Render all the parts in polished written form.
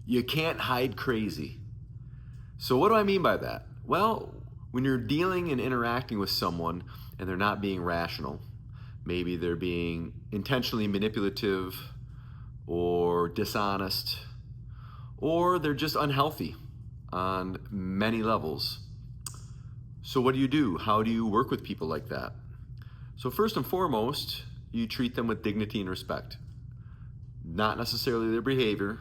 You can't hide crazy. So what do I mean by that? Well, when you're dealing and interacting with someone and they're not being rational, maybe they're being intentionally manipulative or dishonest, or they're just unhealthy on many levels. So what do? How do you work with people like that? So first and foremost, you treat them with dignity and respect. Not necessarily their behavior,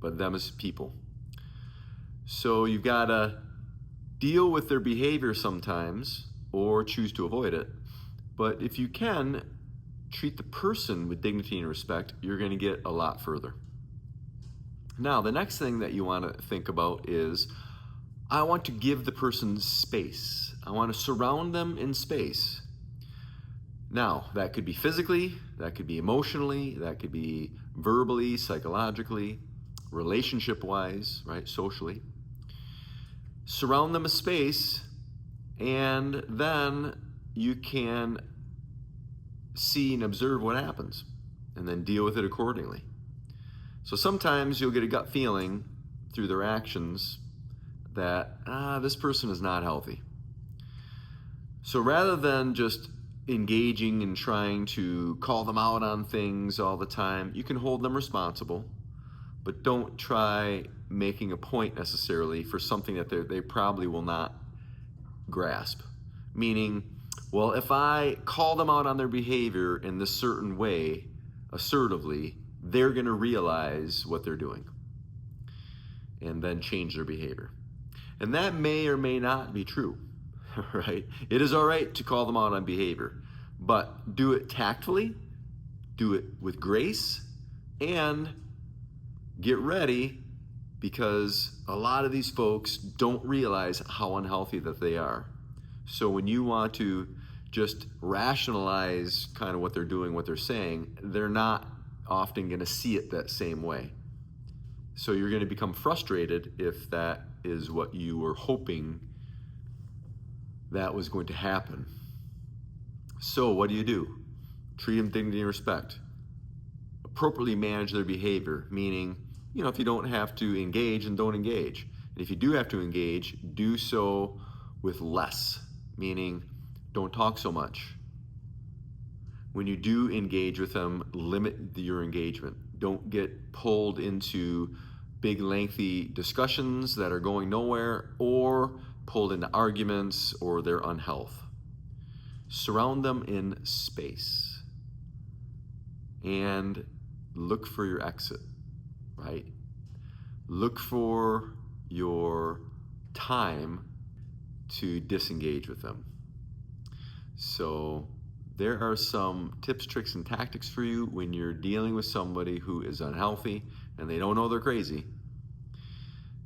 but them as people. So you've got to deal with their behavior sometimes or choose to avoid it. But if you can treat the person with dignity and respect, you're going to get a lot further. Now, the next thing that you want to think about is I want to give the person space. I want to surround them in space. Now, that could be physically, that could be emotionally, that could be verbally, psychologically, relationship-wise, right, socially. Surround them a space, and then you can see and observe what happens, and then deal with it accordingly. So sometimes you'll get a gut feeling through their actions that, this person is not healthy. So rather than just engaging and trying to call them out on things all the time, you can hold them responsible, but don't try making a point necessarily for something that they probably will not grasp. Meaning, well, if I call them out on their behavior in this certain way, assertively, they're going to realize what they're doing and then change their behavior. And that may or may not be true, right? It is all right to call them out on behavior, but do it tactfully, do it with grace, and get ready, because a lot of these folks don't realize how unhealthy that they are. So when you want to just rationalize kind of what they're doing, what they're saying, they're not often going to see it that same way. So you're going to become frustrated if that is what you were hoping that was going to happen. So what do? Treat them with dignity and respect. Appropriately manage their behavior, meaning, if you don't have to engage, then don't engage. And if you do have to engage, do so with less, meaning don't talk so much. When you do engage with them, limit your engagement. Don't get pulled into big, lengthy discussions that are going nowhere, or pulled into arguments or their unhealth. Surround them in space and look for your exit, right? Look for your time to disengage with them. So there are some tips, tricks, and tactics for you when you're dealing with somebody who is unhealthy and they don't know they're crazy.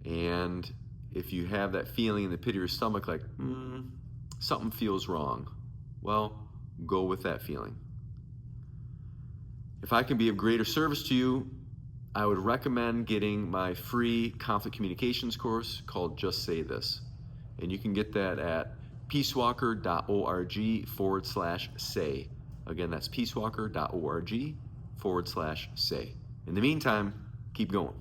And if you have that feeling in the pit of your stomach like, something feels wrong, well, go with that feeling. If I can be of greater service to you, I would recommend getting my free conflict communications course called Just Say This. And you can get that at peacewalker.org/say. Again, that's peacewalker.org/say. In the meantime, keep going.